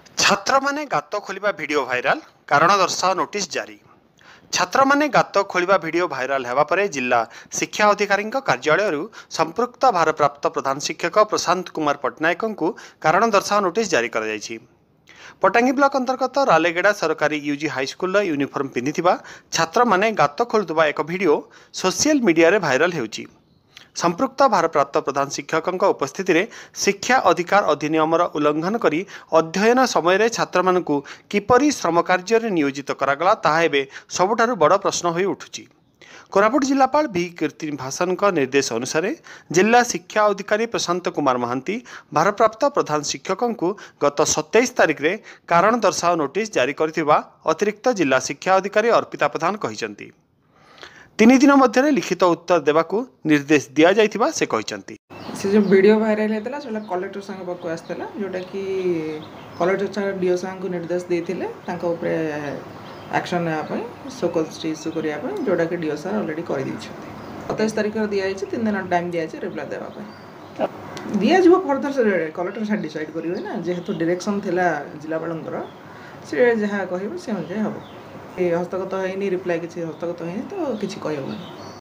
छात्र माने गात खोलिबा वीडियो भाइराल कारण दर्शाओ नोटिस जारी। छात्र माने गात खोलिबा वीडियो भाइराल हेबा परे जिला शिक्षा अधिकारी कार्यालय संपृक्त भारप्राप्त प्रधान शिक्षक प्रशांत कुमार पट्टनायक को कारण दर्शाओ नोटिस जारी कर जायछि। पटांगी ब्लॉक अंतर्गत रालेगेड़ा सरकारी यूजी हाईस्कूल यूनिफॉर्म पिंधि छात्र माने गात खोलुवा एक वीडियो सोशल मीडिया रे भाइराल हेउछि। संपृक्त भारप्राप्त प्रधान शिक्षक उपस्थिति में शिक्षा अधिकार अधिनियम उल्लंघन करी अध्ययन समय छात्र मानू किपरि श्रम कार्य नियोजित करागला ताहा एबे सबुठारु बड़ प्रश्न होई उठुछि। कोरापुट जिलापाल भी कीर्ति भासन निर्देश अनुसार जिला शिक्षा अधिकारी प्रशांत कुमार महांती भारप्राप्त प्रधान शिक्षक को गत 27 तारिख में कारण दर्शाओ नोटिस जारी करथिबा अतिरिक्त जिला शिक्षा अधिकारी अर्पिता प्रधान कहिसंती। 3 दिन मध्य लिखित उत्तर देवाकू निर्देश दिया जाइथिबा से कहिसंती। से जो वीडियो वायरल होता है कलेक्टर संग पाक आसला जोटा कि कलेक्टर डीओ संग को निर्देश देते एक्शन नापी सोकल इश्यू करने जोटा कि डीओ सार अलरेडी कर 27 तारिख दिखाई 3 दिन टाइम दिखाई रिप्लाई देवाई दिजा फर्दर से कलेक्टर साइड डिसाइड करेंगे ना जेहेतु डायरेक्शन थिला जिलापाल से जहाँ कह से अनुसार हम हस्तगत होनी रिप्लाई किसी हस्तगत होनी तो किसी कह